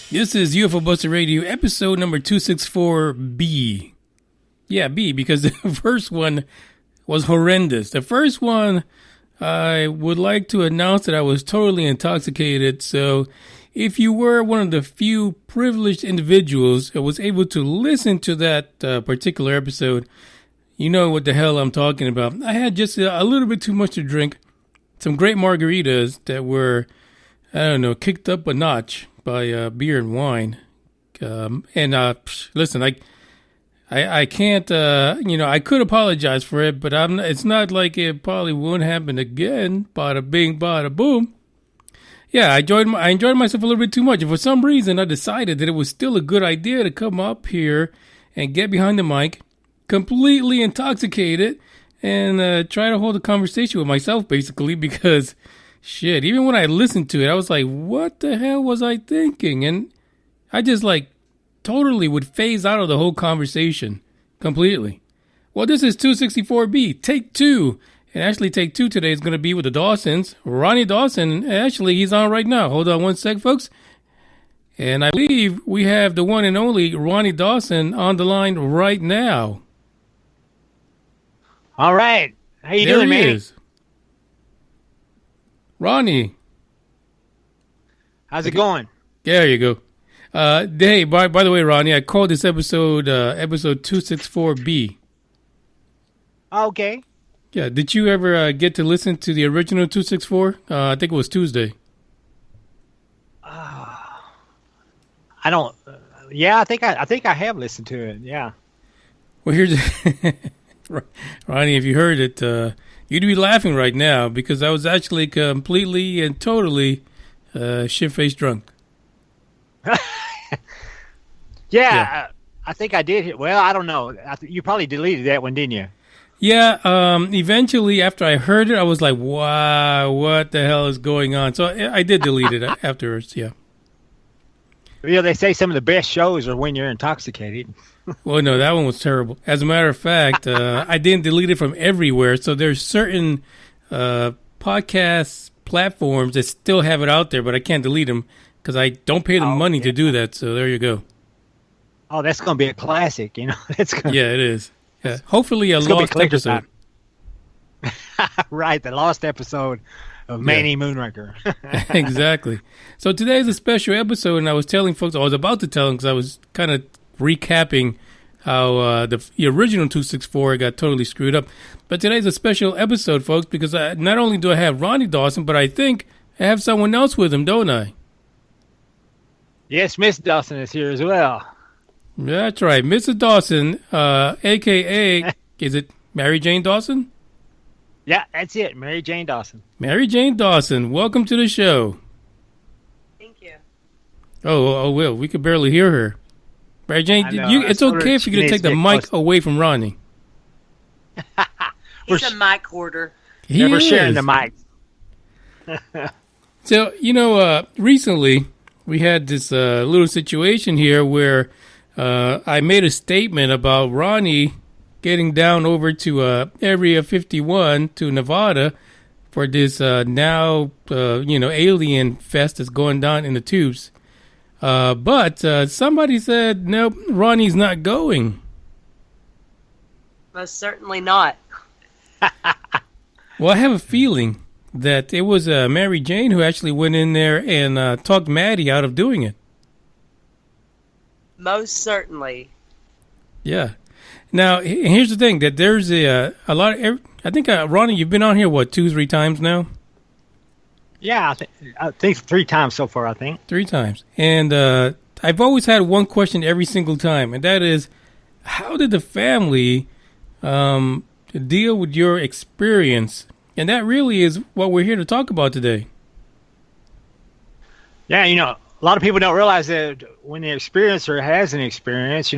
This is UFO Buster Radio, episode number 264B. Yeah, B, because the first one was horrendous. The first one, I would like to announce that I was totally intoxicated. So if you were one of the few privileged individuals that was able to listen to that particular episode, you know what the hell I'm talking about. I had just a little bit too much to drink. Some great margaritas that were, I don't know, kicked up a notch by beer and wine. Listen, I can't, I could apologize for it, but it's not like it probably won't happen again. Bada bing, bada boom. Yeah, I enjoyed myself a little bit too much. And for some reason, I decided that it was still a good idea to come up here and get behind the mic, completely intoxicated, and try to hold a conversation with myself, basically, because, shit, even when I listened to it, I was like, what the hell was I thinking? And I just, totally would phase out of the whole conversation completely. Well, this is 264B, take two. And actually, take two today is going to be with the Dawsons. Ronnie Dawson, actually, he's on right now. Hold on one sec, folks. And I believe we have the one and only Ronnie Dawson on the line right now. All right. How you doing, Manny? Is. Ronnie. How's it going? There you go. Hey, by the way, Ronnie, I called this episode 264B. Okay. Yeah, did you ever get to listen to the original 264? I think it was Tuesday. I don't. Yeah, I think I have listened to it. Yeah. Well, here's Ronnie. If you heard it, you'd be laughing right now because I was actually completely and totally shit-faced drunk. Yeah. I think I did. Well, I don't know. You probably deleted that one, didn't you? Yeah. Eventually, after I heard it, I was like, "Wow, what the hell is going on?" So I did delete it afterwards. Yeah. Yeah, they say some of the best shows are when you're intoxicated. Well, no, that one was terrible. As a matter of fact, I didn't delete it from everywhere. So there's certain podcast platforms that still have it out there, but I can't delete them because I don't pay them money to do that. So there you go. Oh, that's going to be a classic, you know. Yeah, it is. Yeah. Hopefully a lost episode. Right, the lost episode of Manny Moonraker. Exactly. So today is a special episode, and I was telling folks, I was about to tell them because I was kind of recapping how the original 264 got totally screwed up. But today's a special episode, folks, because not only do I have Ronnie Dawson, but I think I have someone else with him, don't I? Yes, Miss Dawson is here as well. That's right. Mrs. Dawson, a.k.a., is it Mary Jane Dawson? Yeah, that's it. Mary Jane Dawson. Mary Jane Dawson, welcome to the show. Thank you. Oh, well, we could barely hear her. Mary Jane, it's okay if you could take the mic away from Ronnie. He's a mic hoarder. We're sharing the mic. So, recently we had this little situation here where I made a statement about Ronnie getting down over to Area 51 to Nevada for this alien fest that's going down in the tubes. But somebody said, nope, Ronnie's not going. Most certainly not. Well, I have a feeling that it was Mary Jane who actually went in there and talked Maddie out of doing it. Most certainly. Yeah. Now, here's the thing, that there's a lot of, I think, Ronnie, you've been on here, 2-3 times now? Yeah, I think 3 times so far, I think. 3 times. And I've always had one question every single time, and that is, how did the family deal with your experience? And that really is what we're here to talk about today. Yeah, a lot of people don't realize that when the experiencer has an experience,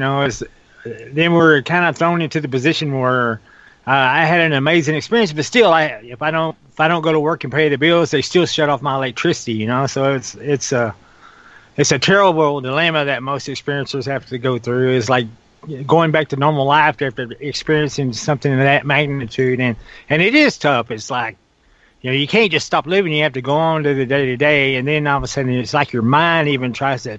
then we're kind of thrown into the position where I had an amazing experience, but still, if I don't go to work and pay the bills, they still shut off my electricity. So it's a terrible dilemma that most experiencers have to go through. It's like going back to normal life after experiencing something of that magnitude, and it is tough. It's like, you can't just stop living. You have to go on to the day-to-day, and then all of a sudden it's like your mind even tries to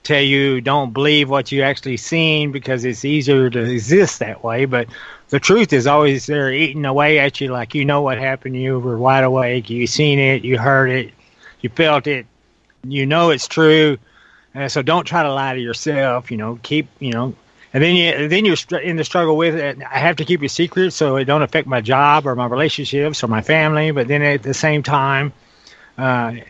tell you don't believe what you actually seen because it's easier to exist that way. But the truth is always there eating away at you, like you know what happened. You were wide awake. You seen it. You heard it. You felt it. You know it's true. So don't try to lie to yourself. Keep and then you're in the struggle with it. I have to keep it secret so it don't affect my job or my relationships or my family. But then at the same time, I've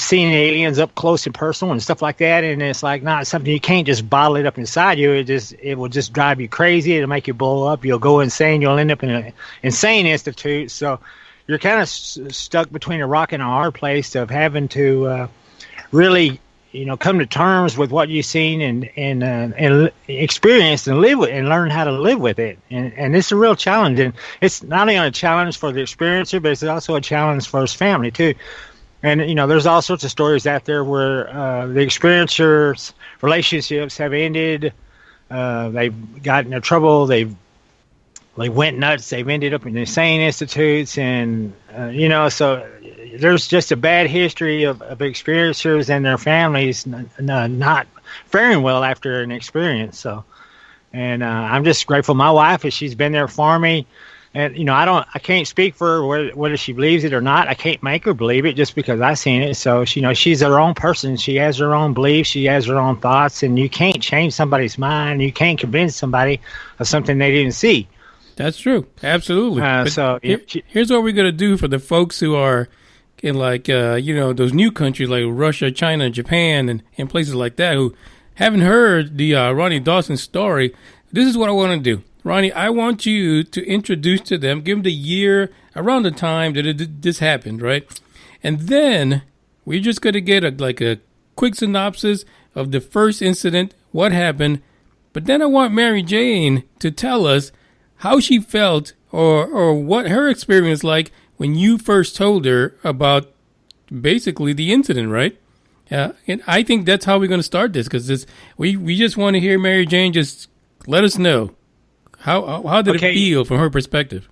seen aliens up close and personal and stuff like that, and it's like not something you can't just bottle it up inside you. It will just drive you crazy. It'll make you blow up. You'll go insane. You'll end up in an insane institute. So you're kind of stuck between a rock and a hard place of having to really come to terms with what you've seen and experienced and live with and learn how to live with it. And it's a real challenge. And it's not only a challenge for the experiencer, but it's also a challenge for his family too. And, there's all sorts of stories out there where the experiencers' relationships have ended. They've gotten in trouble. They went nuts. They've ended up in insane institutes. And, so there's just a bad history of experiencers and their families not faring well after an experience. So, and I'm just grateful. My wife, she's been there for me. And, I can't speak for her whether she believes it or not. I can't make her believe it just because I've seen it. So, she's her own person. She has her own beliefs. She has her own thoughts. And you can't change somebody's mind. You can't convince somebody of something they didn't see. That's true. Absolutely. Here's what we're going to do for the folks who are in those new countries like Russia, China, Japan, and places like that who haven't heard the Ronnie Dawson story. This is what I want to do. Ronnie, I want you to introduce to them, give them the year around the time that this happened, right? And then we're just going to get a quick synopsis of the first incident, what happened. But then I want Mary Jane to tell us how she felt or what her experience like when you first told her about basically the incident, right? And I think that's how we're going to start this because we just want to hear Mary Jane just let us know. How did it feel from her perspective?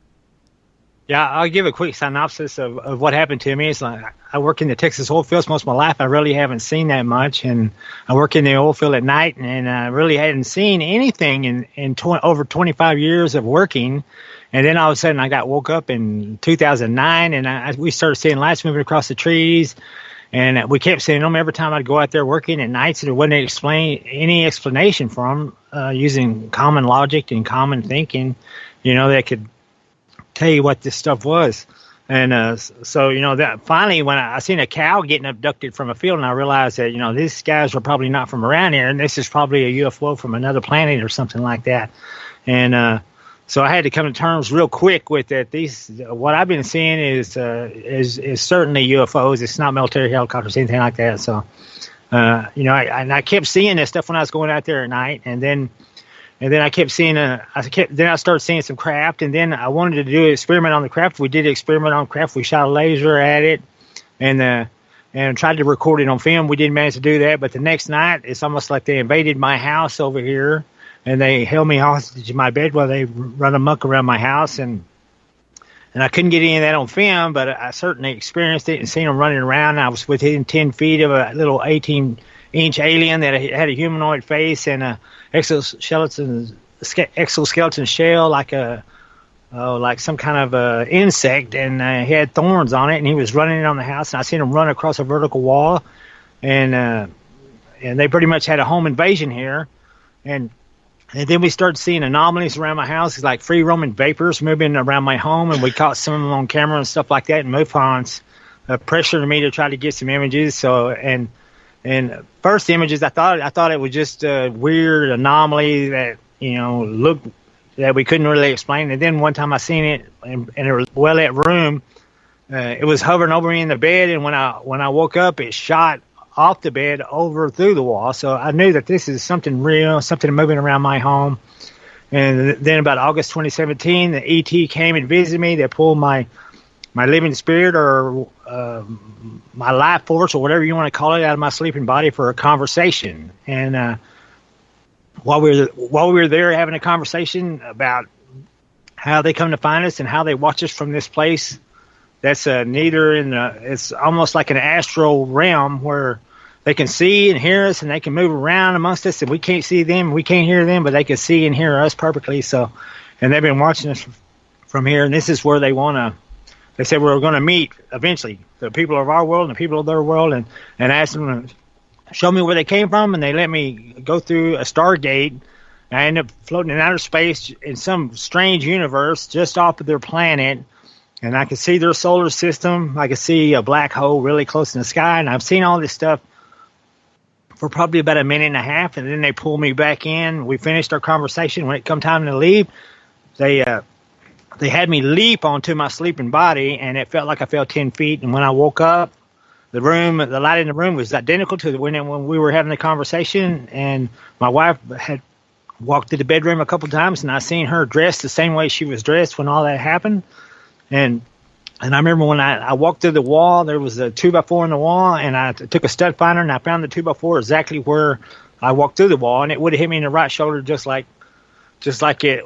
Yeah, I'll give a quick synopsis of what happened to me. It's like I work in the Texas oil fields most of my life. I really haven't seen that much, and I work in the oil field at night, and I really hadn't seen anything in over 25 years of working. And then all of a sudden, I got woke up in 2009, and we started seeing lights moving across the trees. And we kept seeing them every time I'd go out there working at nights. There wasn't any explanation for them using common logic and common thinking, that could tell you what this stuff was. And so that finally when I seen a cow getting abducted from a field, and I realized that, these guys were probably not from around here, and this is probably a UFO from another planet or something like that. And so I had to come to terms real quick with that. What I've been seeing is certainly UFOs. It's not military helicopters, anything like that. So, I kept seeing this stuff when I was going out there at night, and then I kept seeing then I started seeing some craft, and then I wanted to do an experiment on the craft. We did an experiment on craft. We shot a laser at it, and tried to record it on film. We didn't manage to do that, but the next night it's almost like they invaded my house over here. And they held me hostage in my bed while they run amok around my house. And I couldn't get any of that on film, but I certainly experienced it and seen them running around. I was within 10 feet of a little 18-inch alien that had a humanoid face and a exoskeleton shell like some kind of insect. And he had thorns on it, and he was running around the house. And I seen him run across a vertical wall. And they pretty much had a home invasion here. And then we started seeing anomalies around my house, like free roaming vapors moving around my home, and we caught some of them on camera and stuff like that. And MUFONs pressured me to try to get some images. So and first images, I thought it was just a weird anomaly that looked that we couldn't really explain. And then one time I seen it in a well lit room. It was hovering over me in the bed, and when I woke up, it shot off the bed over through the wall. So I knew that this is something real, something moving around my home. And then about August 2017, the ET came and visited me. They pulled my living spirit or my life force or whatever you want to call it out of my sleeping body for a conversation. And while we were there having a conversation about how they come to find us and how they watch us from this place, that's it's almost like an astral realm where they can see and hear us, and they can move around amongst us, and we can't see them, we can't hear them, but they can see and hear us perfectly. So, and they've been watching us from here, and this is where they want to. They said we're going to meet eventually, the people of our world and the people of their world, and ask them to show me where they came from, and they let me go through a Stargate. I ended up floating in outer space in some strange universe just off of their planet, and I could see their solar system. I could see a black hole really close in the sky, and I've seen all this stuff for probably about a minute and a half, and then they pulled me back in. We finished our conversation. When it come time to leave, they had me leap onto my sleeping body, and it felt like I fell 10 feet. And when I woke up, the light in the room was identical to when we were having the conversation. And my wife had walked to the bedroom a couple times, and I seen her dressed the same way she was dressed when all that happened. And I remember when I walked through the wall, there was a 2x4 in the wall, and I took a stud finder, and I found the 2x4 exactly where I walked through the wall, and it would have hit me in the right shoulder just like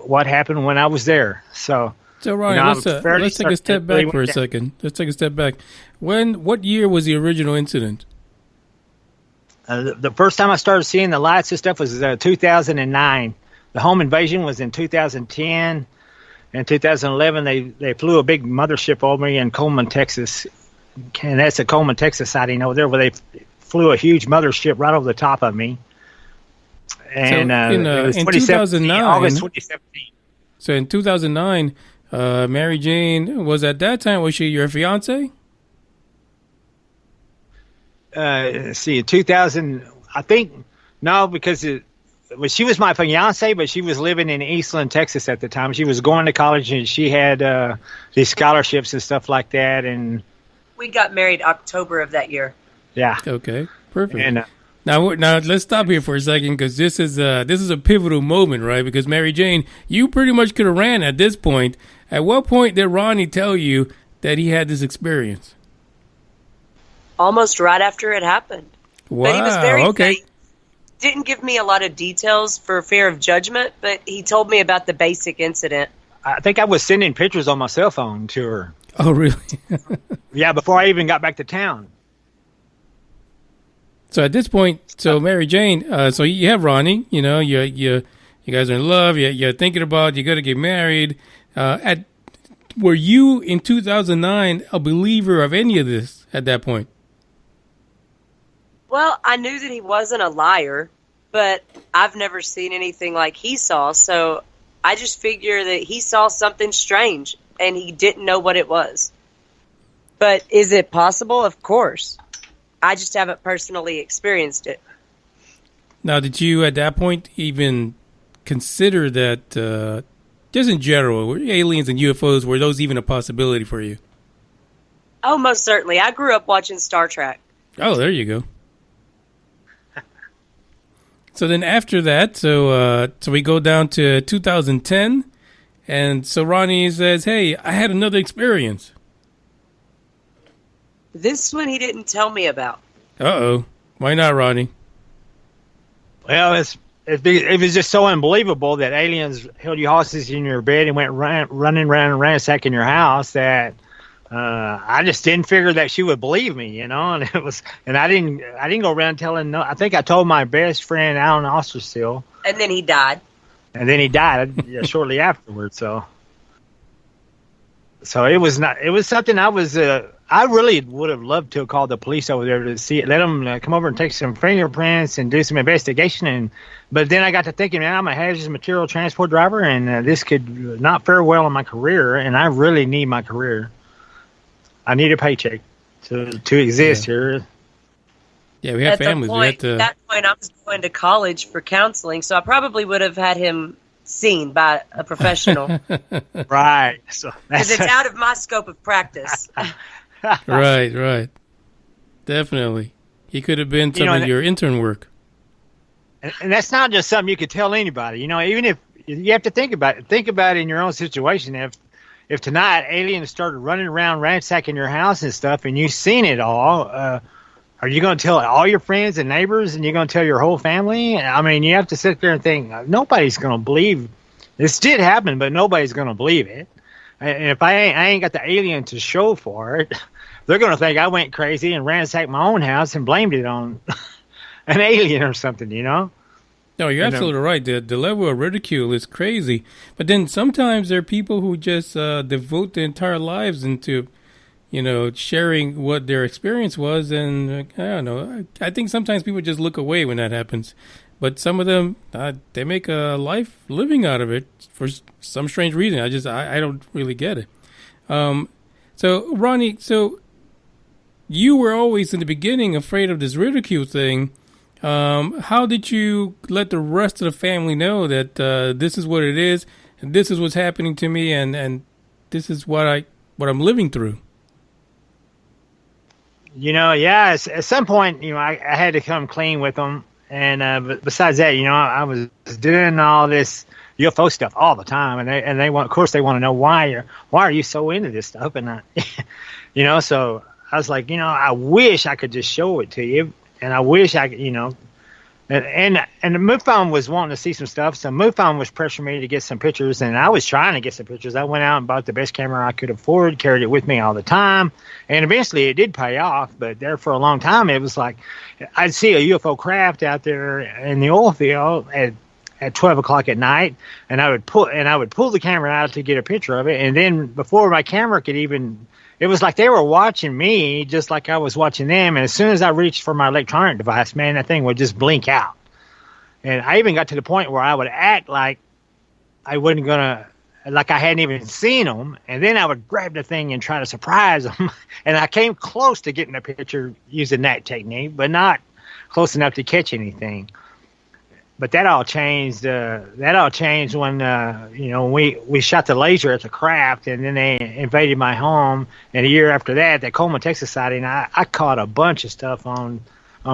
what happened when I was there. So Ronnie, let's take a step back for a second. Let's take a step back. What year was the original incident? The first time I started seeing the lights and stuff was 2009. The home invasion was in 2010. In 2011, they flew a big mothership over me in Coleman, Texas. And that's a Coleman, Texas sighting over there, where they flew a huge mothership right over the top of me. And it was in 2009, August 2017. So in 2009, Mary Jane was at that time, was she your fiance? In 2000, I think, no, because she was my fiance, but she was living in Eastland, Texas at the time. She was going to college, and she had these scholarships and stuff like that. And we got married October of that year. Yeah. Okay. Perfect. And now let's stop here for a second, because this is a pivotal moment, right? Because Mary Jane, you pretty much could have ran at this point. At what point did Ronnie tell you that he had this experience? Almost right after it happened. Wow. But he was very okay. vague. Didn't give me a lot of details for fear of judgment, but he told me about the basic incident. I think I was sending pictures on my cell phone to her. Oh, really? Yeah, before I even got back to town. So at this point, Mary Jane, so you have Ronnie, you guys are in love, you're thinking about, you're going to get married. Were you in 2009 a believer of any of this at that point? Well, I knew that he wasn't a liar, but I've never seen anything like he saw, so I just figure that he saw something strange, and he didn't know what it was. But is it possible? Of course. I just haven't personally experienced it. Now, did you at that point even consider that, just in general, were aliens and UFOs, were those even a possibility for you? Oh, most certainly. I grew up watching Star Trek. Oh, there you go. So then after that, so we go down to 2010, and so Ronnie says, hey, I had another experience. This one he didn't tell me about. Uh-oh. Why not, Ronnie? Well, it was just so unbelievable that aliens held you hostage in your bed and went running around and ransacking your house that I just didn't figure that she would believe me, and I didn't go around telling no. I think I told my best friend Alan Osterstill, and then he died. Shortly afterwards. So it was not. It was something I really would have loved to have called the police over there to see it. Let them come over and take some fingerprints and do some investigation. But then I got to thinking, man, I'm a hazardous material transport driver, and this could not fare well in my career, and I really need my career. I need a paycheck to exist here. Yeah, we have families. At that point, I was going to college for counseling, so I probably would have had him seen by a professional. Right. So because it's out of my scope of practice. Right. Definitely. He could have been some of your intern work. And that's not just something you could tell anybody. Even if you have to think about it in your own situation. If tonight aliens started running around ransacking your house and stuff, and you've seen it all, are you going to tell all your friends and neighbors, and you're going to tell your whole family? I mean, you have to sit there and think, nobody's going to believe this did happen, but nobody's going to believe it. And if I ain't got the alien to show for it, they're going to think I went crazy and ransacked my own house and blamed it on an alien or something, you know? No, you're absolutely right. The level of ridicule is crazy. But then sometimes there are people who just devote their entire lives into, sharing what their experience was. And I don't know. I think sometimes people just look away when that happens. But some of them, they make a life living out of it for some strange reason. I don't really get it. So, Ronnie, you were always in the beginning afraid of this ridicule thing. How did you let the rest of the family know that this is what it is, and this is what's happening to me, and this is what I'm living through? At some point, I had to come clean with them. And but besides that, I was doing all this UFO stuff all the time, and they want, of course, they want to know why are you so into this stuff, and so I was like, I wish I could just show it to you, and I wish I could, and the MUFON was wanting to see some stuff, so MUFON was pressuring me to get some pictures, and I was trying to get some pictures. I went out and bought the best camera I could afford, carried it with me all the time, and eventually it did pay off. But there for a long time, it was like I'd see a UFO craft out there in the oil field at 12 o'clock at night, and I would pull the camera out to get a picture of it, and then before my camera could even, it was like they were watching me just like I was watching them. And as soon as I reached for my electronic device, man, that thing would just blink out. And I even got to the point where I would act like I wasn't like I hadn't even seen them. And then I would grab the thing and try to surprise them. And I came close to getting a picture using that technique, but not close enough to catch anything. But that all changed. When we shot the laser at the craft, and then they invaded my home. And a year after that, the Coleman, Texas sighting, I caught a bunch of stuff on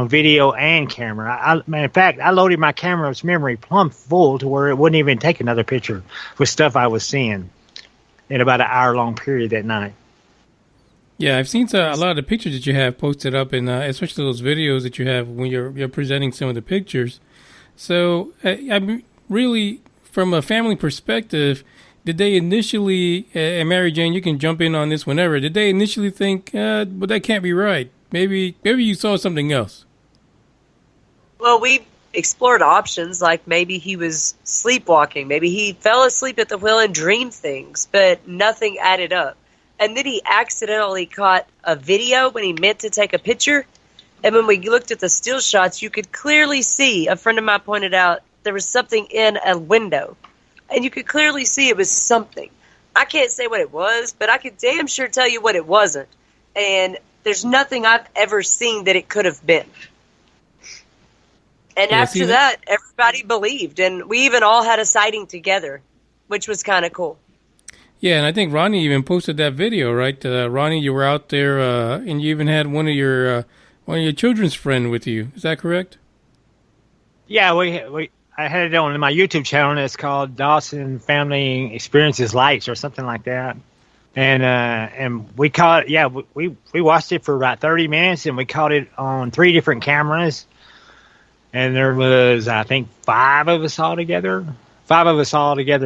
video and camera. In fact, I loaded my camera's memory plumb full to where it wouldn't even take another picture with stuff I was seeing in about an hour-long period that night. Yeah, I've seen a lot of the pictures that you have posted up, and especially those videos that you have when you're presenting some of the pictures. So, I'm really, from a family perspective, did they initially, and Mary Jane, you can jump in on this whenever, did they initially think, but that can't be right? Maybe you saw something else? Well, we explored options, like maybe he was sleepwalking, maybe he fell asleep at the wheel and dreamed things, but nothing added up. And then he accidentally caught a video when he meant to take a picture. And when we looked at the still shots, you could clearly see, a friend of mine pointed out, there was something in a window. And you could clearly see it was something. I can't say what it was, but I could damn sure tell you what it wasn't. And there's nothing I've ever seen that it could have been. And after that, everybody believed. And we even all had a sighting together, which was kind of cool. Yeah, and I think Ronnie even posted that video, right? Ronnie, you were out there, and you even had one of your children's friend with you. Is that correct? Yeah, I had it on my YouTube channel, and it's called Dawson Family Experiences Lights or something like that. And we caught, we watched it for about 30 minutes, and we caught it on 3 different cameras. And there was, I think, 5 of us all together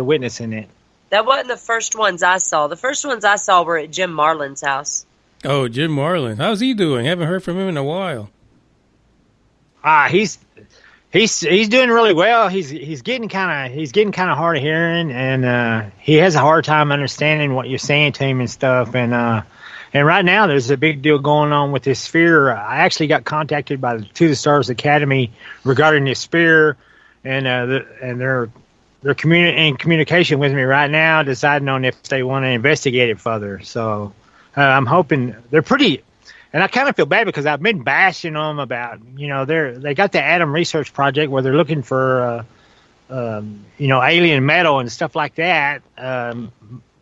witnessing it. That wasn't the first ones I saw. The first ones I saw were at Jim Marlin's house. Oh, Jim Marlin. How's he doing? Haven't heard from him in a while. He's doing really well. He's getting kind of hard of hearing, and he has a hard time understanding what you're saying to him and stuff. And right now there's a big deal going on with this sphere. I actually got contacted by the To the Stars Academy regarding this sphere, and they're in communication with me right now, deciding on if they want to investigate it further. So I'm hoping they're pretty. And I kind of feel bad because I've been bashing them about, they got the Atom Research Project where they're looking for, alien metal and stuff like that,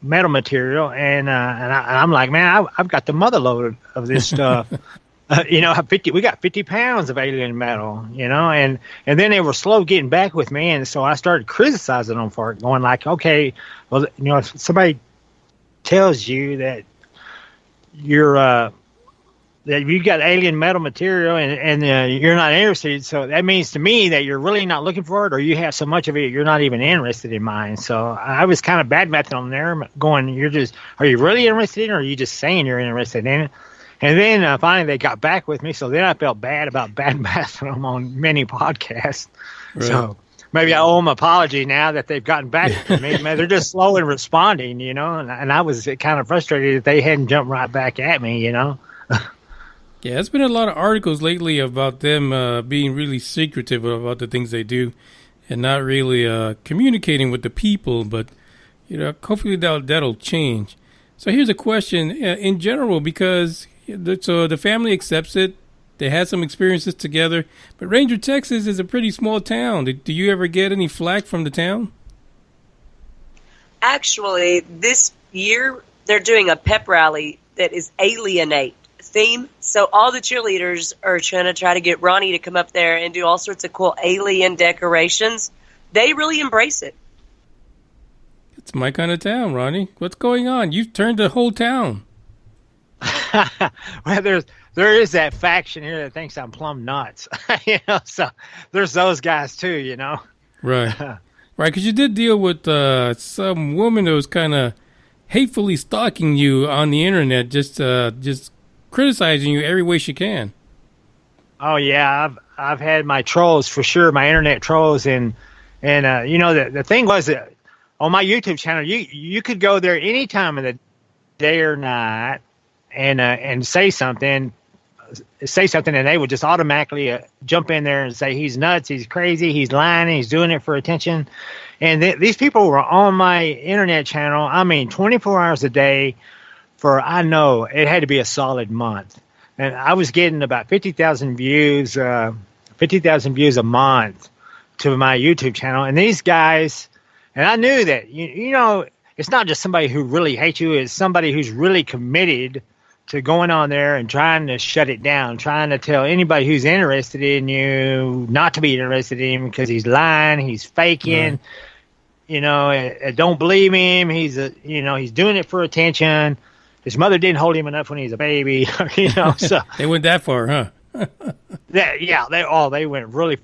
metal material. And I'm like, man, I've got the mother load of this stuff. We got 50 pounds of alien metal, and then they were slow getting back with me. And so I started criticizing them for it, going like, okay, well, if somebody tells you that that you got alien metal material and you're not interested, so that means to me that you're really not looking for it, or you have so much of it you're not even interested in mine. So I was kind of bad-mouthing on there, going, are you really interested in it, or are you just saying you're interested in it? And then finally they got back with me. So then I felt bad about badmouthing them on many podcasts. Right. So maybe I owe them an apology now that they've gotten back with me. Man, they're just slow in responding, you know. And I was kind of frustrated that they hadn't jumped right back at me, you know. Yeah, there's been a lot of articles lately about them being really secretive about the things they do and not really communicating with the people. But, you know, hopefully that'll change. So here's a question in general, because the family accepts it. They had some experiences together. But Ranger, Texas is a pretty small town. Do you ever get any flack from the town? Actually, this year they're doing a pep rally that is alienate theme. So all the cheerleaders are trying to try to get Ronnie to come up there and do all sorts of cool alien decorations. They really embrace it. It's my kind of town, Ronnie. What's going on? You've turned the whole town. Well, there is that faction here that thinks I'm plumb nuts. You know, so there's those guys too, you know. Right. Right, because you did deal with some woman that was kind of hatefully stalking you on the internet, just criticizing you every way she can. Oh yeah, I've had my trolls for sure, my internet trolls, and you know the thing was that on my YouTube channel, you could go there any time of the day or night and say something, and they would just automatically jump in there and say he's nuts, he's crazy, he's lying, he's doing it for attention. And these people were on my internet channel, I mean, 24 hours a day for, I know, it had to be a solid month. And I was getting about 50,000 views a month to my YouTube channel. And these guys, and I knew that, you know, it's not just somebody who really hates you, it's somebody who's really committed to going on there and trying to shut it down, trying to tell anybody who's interested in you not to be interested in him because he's lying, he's faking, right. You know, don't believe him. He's doing it for attention. His mother didn't hold him enough when he was a baby, you know. So they went that far, huh? They went really.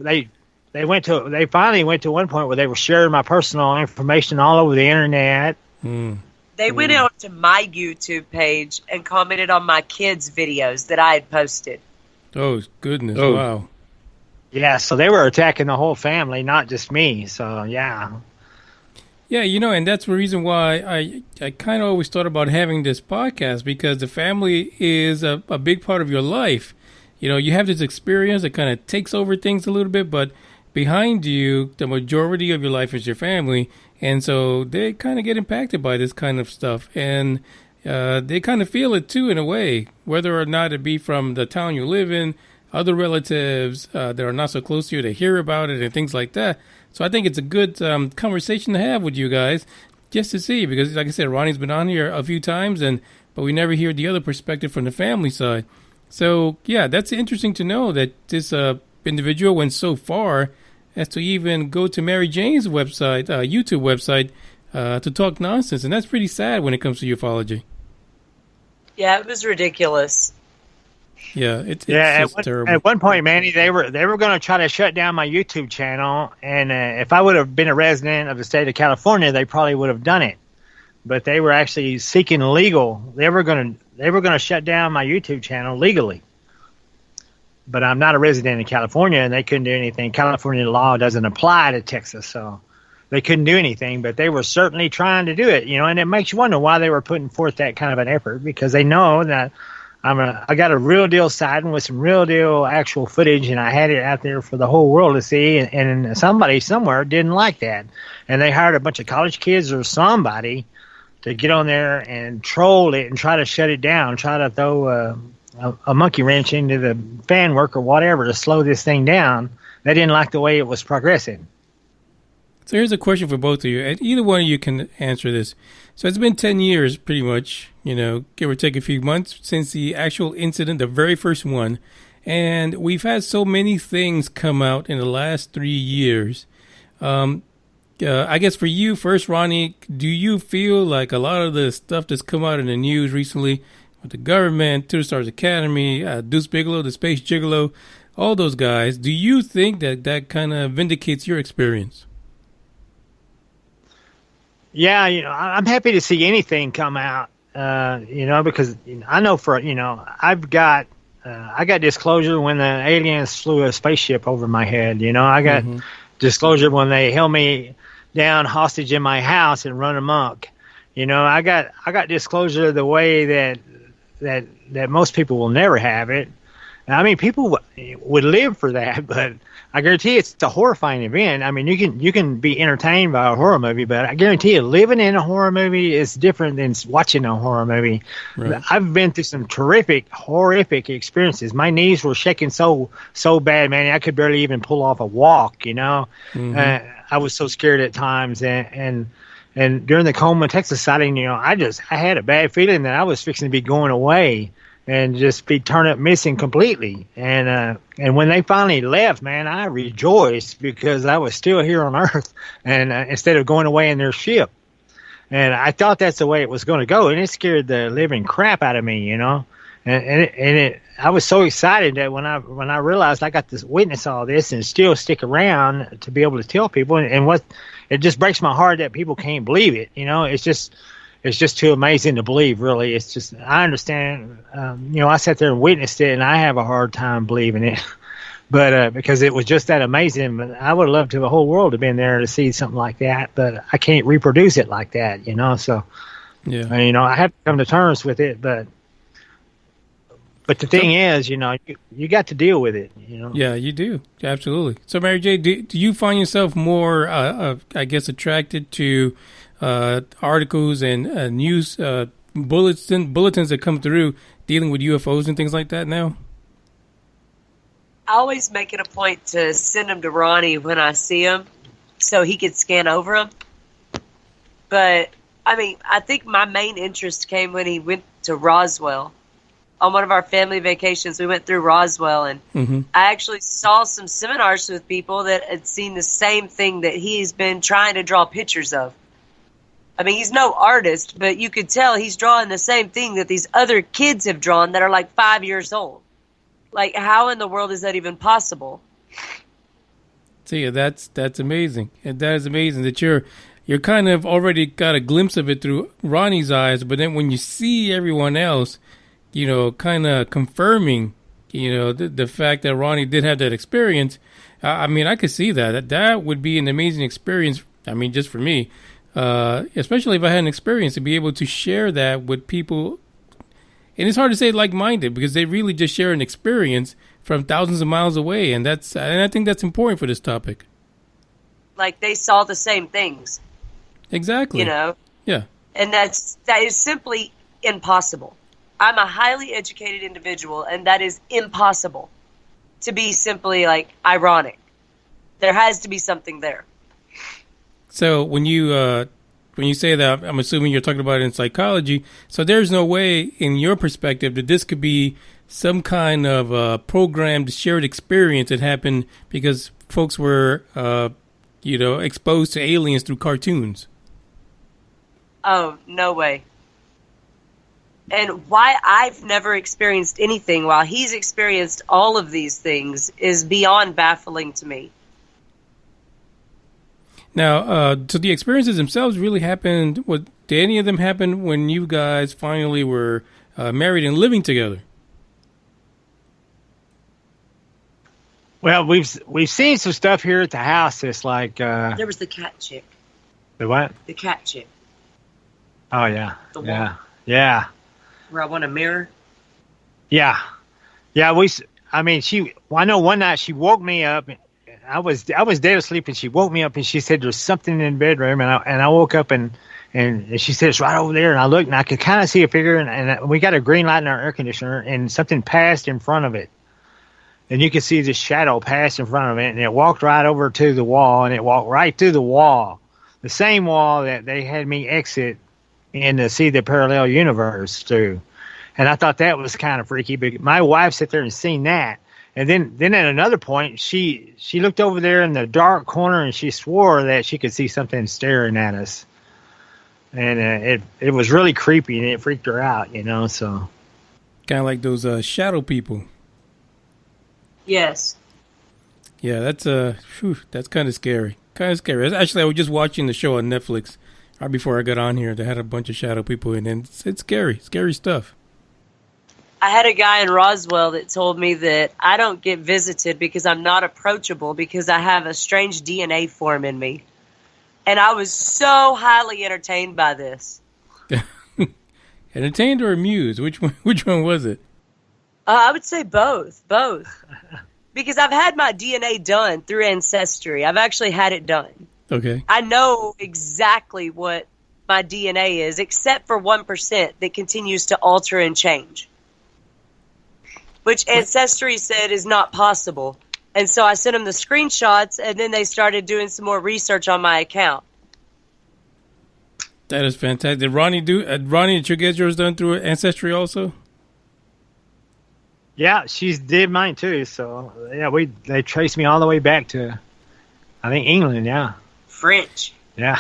They finally went to one point where they were sharing my personal information all over the internet. They went out to my YouTube page and commented on my kids' videos that I had posted. Oh, goodness. Oh. Wow. Yeah, so they were attacking the whole family, not just me. So, yeah. Yeah, you know, and that's the reason why I kind of always thought about having this podcast, because the family is a big part of your life. You know, you have this experience that kind of takes over things a little bit, but behind you, the majority of your life is your family. And so they kind of get impacted by this kind of stuff. And they kind of feel it, too, in a way, whether or not it be from the town you live in, other relatives that are not so close to you to hear about it and things like that. So I think it's a good conversation to have with you guys just to see, because, like I said, Ronnie's been on here a few times, but we never hear the other perspective from the family side. So, yeah, that's interesting to know that this individual went so far as to even go to Mary Jane's website, YouTube website, to talk nonsense. And that's pretty sad when it comes to ufology. Yeah, it was ridiculous. Yeah, it's just terrible. At one point, Manny, they were going to try to shut down my YouTube channel, and if I would have been a resident of the state of California, they probably would have done it. But they were actually seeking legal. They were going to shut down my YouTube channel legally. But I'm not a resident in California, and they couldn't do anything. California law doesn't apply to Texas, so they couldn't do anything. But they were certainly trying to do it, you know. And it makes you wonder why they were putting forth that kind of an effort, because they know that I got a real deal sighting with some real deal actual footage, and I had it out there for the whole world to see. And somebody somewhere didn't like that, and they hired a bunch of college kids or somebody to get on there and troll it and try to shut it down, try to throw a monkey wrench into the fan work or whatever to slow this thing down. They didn't like the way it was progressing. So here's a question for both of you, and either one of you can answer this. So it's been 10 years, pretty much, you know, give or take a few months since the actual incident, the very first one. And we've had so many things come out in the last 3 years. I guess for you first, Ronnie, do you feel like a lot of the stuff that's come out in the news recently with the government, Two Stars Academy, Deuce Bigelow, the Space Gigolo, all those guys, do you think that kind of vindicates your experience? Yeah, you know, I'm happy to see anything come out because I know I got disclosure when the aliens flew a spaceship over my head. I got disclosure when they held me down hostage in my house and run amok. I got disclosure the way that most people will never have it. I mean, people would live for that, but I guarantee it's a horrifying event. I mean, you can be entertained by a horror movie, but I guarantee you, living in a horror movie is different than watching a horror movie. Right. I've been through some horrific experiences. My knees were shaking so bad, man, I could barely even pull off a walk. I was so scared at times, and during the Coleman, Texas sighting, I had a bad feeling that I was fixing to be going away and just be turned up missing completely. And when they finally left, man, I rejoiced because I was still here on Earth, and instead of going away in their ship. And I thought that's the way it was going to go, and it scared the living crap out of me, I was so excited that when I realized I got to witness all this and still stick around to be able to tell people, it just breaks my heart that people can't believe it. It's just too amazing to believe, really. It's just, I understand, I sat there and witnessed it, and I have a hard time believing it. But because it was just that amazing. But I would have loved to the whole world to have been there to see something like that, but I can't reproduce it like that, so. Yeah. I have to come to terms with it, but the thing is, you got to deal with it, Yeah, you do. Absolutely. So, Mary J., do you find yourself more, I guess, attracted to articles and news bulletins that come through dealing with UFOs and things like that now? I always make it a point to send them to Ronnie when I see him so he could scan over them. But, I think my main interest came when he went to Roswell. On one of our family vacations, we went through Roswell, and I actually saw some seminars with people that had seen the same thing that he's been trying to draw pictures of. He's no artist, but you could tell he's drawing the same thing that these other kids have drawn that are like 5 years old. Like, how in the world is that even possible? See, that's amazing. And that is amazing that you're kind of already got a glimpse of it through Ronnie's eyes, but then when you see everyone else, kind of confirming, the fact that Ronnie did have that experience, I could see that would be an amazing experience. Just for me. Especially if I had an experience to be able to share that with people. And it's hard to say like-minded because they really just share an experience from thousands of miles away. And I think that's important for this topic. Like they saw the same things. Exactly. Yeah. And that is simply impossible. I'm a highly educated individual, and that is impossible to be simply like ironic. There has to be something there. So when you say that, I'm assuming you're talking about it in psychology. So there's no way, in your perspective, that this could be some kind of programmed shared experience that happened because folks were, exposed to aliens through cartoons. Oh, no way. And why I've never experienced anything while he's experienced all of these things is beyond baffling to me. Now, so the experiences themselves really happened. Did any of them happen when you guys finally were married and living together? Well, we've seen some stuff here at the house. It's like there was the cat chick. The what? The cat chick. Oh yeah, the one. Yeah. Where I want a mirror. Yeah. I know one night she woke me up. I was dead asleep, and she woke me up, and she said there's something in the bedroom, and I woke up, and she said it's right over there, and I looked, and I could kind of see a figure, and we got a green light in our air conditioner, and something passed in front of it, and you could see this shadow pass in front of it, and it walked right over to the wall, and it walked right through the wall, the same wall that they had me exit in to see the parallel universe through, and I thought that was kind of freaky, but my wife sat there and seen that. And then at another point, she looked over there in the dark corner, and she swore that she could see something staring at us. And it was really creepy, and it freaked her out, so. Kind of like those shadow people. Yes. Yeah, that's kind of scary. Actually, I was just watching the show on Netflix right before I got on here. They had a bunch of shadow people in, and it's scary stuff. I had a guy in Roswell that told me that I don't get visited because I'm not approachable because I have a strange DNA form in me. And I was so highly entertained by this. Entertained or amused? Which one was it? I would say both. Because I've had my DNA done through Ancestry. I've actually had it done. Okay. I know exactly what my DNA is, except for 1% that continues to alter and change. Which Ancestry said is not possible. And so I sent them the screenshots, and then they started doing some more research on my account. That is fantastic. Did Ronnie did you get yours done through Ancestry also? Yeah, she did mine too. So yeah, they traced me all the way back to, I think, England. Yeah, French. Yeah,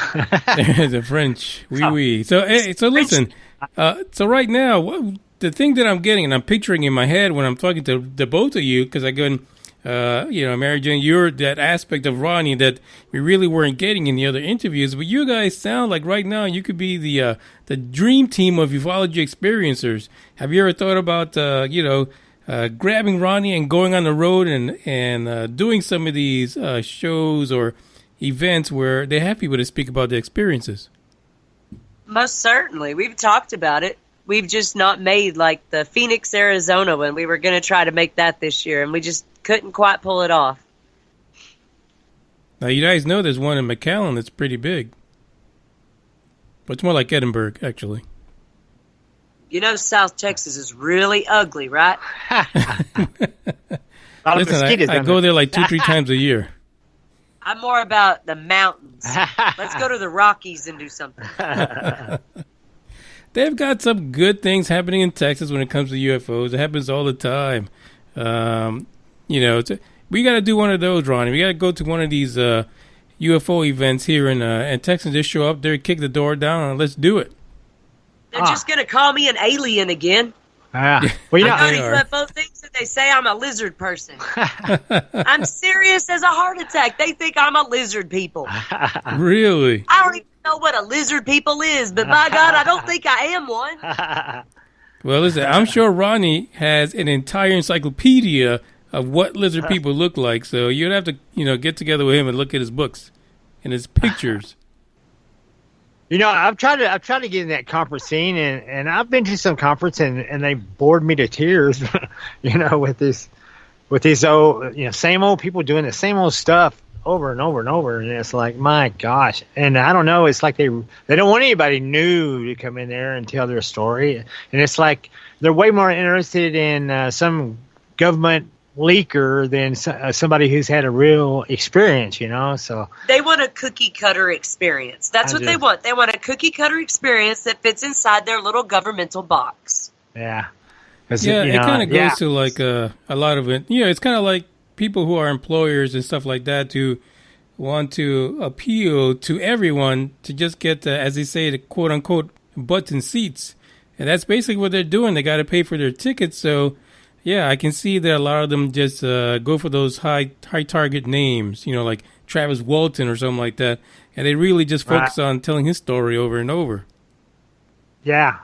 the French. Oui. So listen. So right now, the thing that I'm getting and I'm picturing in my head when I'm talking to the both of you, because I go, Mary Jane, you're that aspect of Ronnie that we really weren't getting in the other interviews. But you guys sound like right now you could be the dream team of ufology experiencers. Have you ever thought about grabbing Ronnie and going on the road and doing some of these shows or events where they have people to speak about their experiences? Most certainly. We've talked about it. We've just not made like the Phoenix, Arizona one. We were going to try to make that this year, and we just couldn't quite pull it off. Now, you guys know there's one in McAllen that's pretty big. But it's more like Edinburgh, actually. You know, South Texas is really ugly, right? Listen, I go there like 2-3 times a year. I'm more about the mountains. Let's go to the Rockies and do something. They've got some good things happening in Texas when it comes to UFOs. It happens all the time. We got to do one of those, Ronnie. We got to go to one of these UFO events here in Texas. Just show up there, kick the door down, and let's do it. They're just going to call me an alien again. Yeah. Well, I go to UFO things and they say I'm a lizard person. I'm serious as a heart attack. They think I'm a lizard people. Really? I don't even know what a lizard people is, but by God, I don't think I am one. Well, listen, I'm sure Ronnie has an entire encyclopedia of what lizard people look like. So you'd have to, get together with him and look at his books and his pictures. I've tried to get in that conference scene, and I've been to some conference, and they bored me to tears, with these old, same old people doing the same old stuff over and over and over, and it's like, my gosh. And I don't know, it's like they don't want anybody new to come in there and tell their story, and it's like they're way more interested in some government leaker than somebody who's had a real experience, so they want a cookie cutter experience. That's what they want. They want a cookie cutter experience that fits inside their little governmental box. Yeah. It kind of goes to like a lot of it. It's kind of like people who are employers and stuff like that who want to appeal to everyone to just get, as they say, the quote unquote butts in seats. And that's basically what they're doing. They got to pay for their tickets. So yeah, I can see that a lot of them just go for those high target names, like Travis Walton or something like that, and they really just focus on telling his story over and over. Yeah,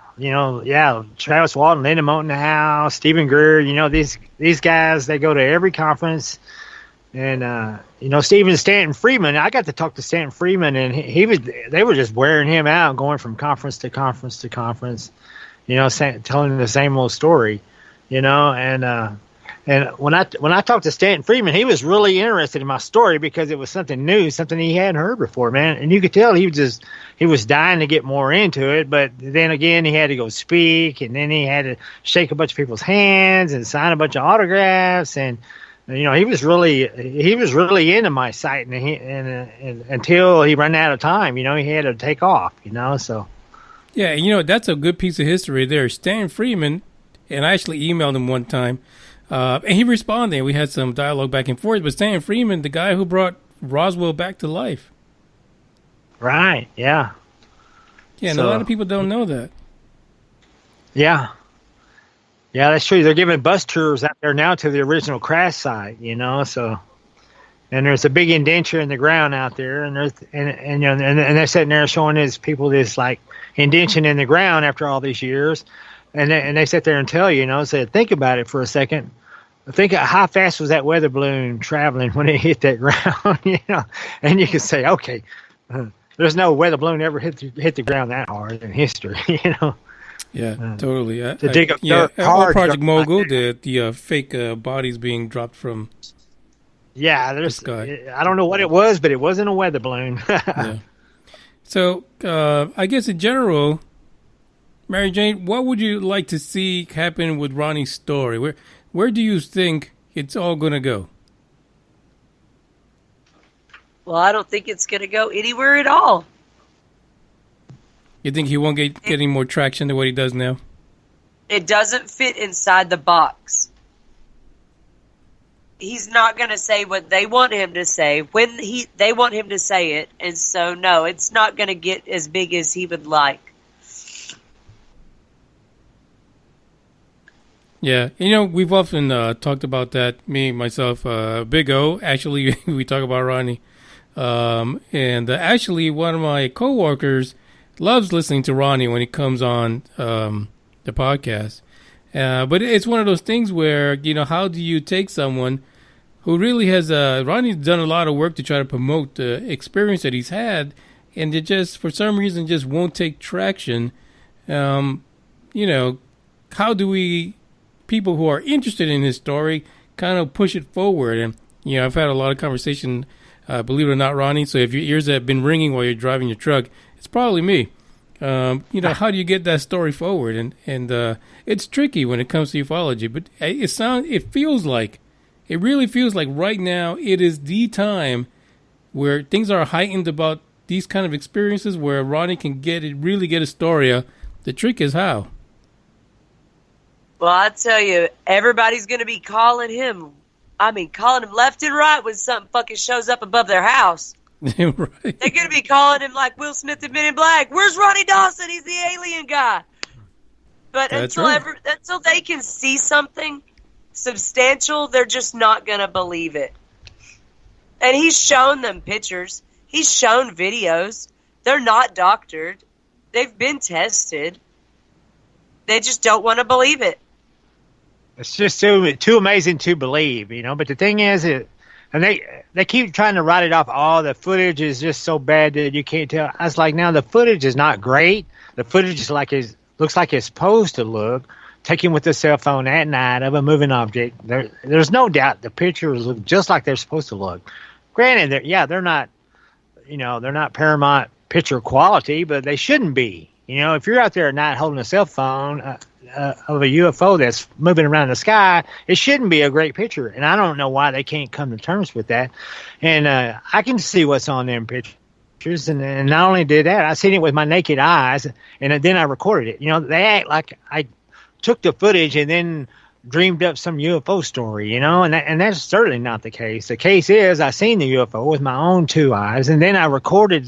Travis Walton, Linda Moulton House, Stephen Greer, these guys, they go to every conference, and Stephen Stanton Friedman. I got to talk to Stanton Friedman, and they were just wearing him out, going from conference to conference to conference, telling the same old story. And when I talked to Stanton Friedman, he was really interested in my story because it was something new, something he hadn't heard before, man. And you could tell he was dying to get more into it. But then again, he had to go speak, and then he had to shake a bunch of people's hands and sign a bunch of autographs. And he was really into my site, and until he ran out of time, he had to take off, So yeah, that's a good piece of history there, Stanton Friedman. And I actually emailed him one time, and he responded. We had some dialogue back and forth. But Stanton Friedman, the guy who brought Roswell back to life. Right, yeah. Yeah, and a lot of people don't know that. Yeah. Yeah, that's true. They're giving bus tours out there now to the original crash site, So and there's a big indenture in the ground out there, and they're sitting there showing these people this like indention in the ground after all these years, and they sit there and tell you, say, think about it for a second. Think how fast was that weather balloon traveling when it hit that ground, and you can say, okay, there's no weather balloon ever hit the ground that hard in history, Yeah, totally. To dig up dirt hard. Project Mogul, the fake bodies being dropped from the sky. I don't know what it was, but it wasn't a weather balloon. Yeah. So, I guess in general, Mary Jane, what would you like to see happen with Ronnie's story? Where do you think it's all going to go? Well, I don't think it's going to go anywhere at all. You think he won't get any more traction than what he does now? It doesn't fit inside the box. He's not going to say what they want him to say when they want him to say it. And so, no, it's not going to get as big as he would like. Yeah, we've often talked about that, me, myself, Big O. Actually, we talk about Ronnie. And actually, one of my coworkers loves listening to Ronnie when he comes on the podcast. But it's one of those things where, how do you take someone who really has, Ronnie's done a lot of work to try to promote the experience that he's had, and it just, for some reason, just won't take traction. How do we, people who are interested in his story, kind of push it forward? And, I've had a lot of conversation, believe it or not, Ronnie, so if your ears have been ringing while you're driving your truck, it's probably me. How do you get that story forward? And it's tricky when it comes to ufology, but it really feels like right now it is the time where things are heightened about these kind of experiences where Ronnie can really get a story out. The trick is how. Well, I tell you, everybody's going to be calling him. Calling him left and right when something fucking shows up above their house. Right. They're going to be calling him like Will Smith in Men in Black. Where's Ronnie Dawson? He's the alien guy. But until they can see something substantial, they're just not going to believe it. And he's shown them pictures. He's shown videos. They're not doctored. They've been tested. They just don't want to believe it. It's just too amazing to believe, But the thing is, and they keep trying to write it off. Oh, the footage is just so bad that you can't tell. I was like, now the footage is not great. The footage is looks like it's supposed to look. Taken with a cell phone at night of a moving object. There's no doubt the pictures look just like they're supposed to look. Granted, they're not, they're not Paramount picture quality, but they shouldn't be. If you're out there at night holding a cell phone of a UFO that's moving around the sky, it shouldn't be a great picture. And I don't know why they can't come to terms with that. And I can see what's on them pictures. And not only did that, I seen it with my naked eyes, and then I recorded it. They act like I took the footage and then dreamed up some UFO story, and that's certainly not the case. The case is I seen the UFO with my own two eyes, and then I recorded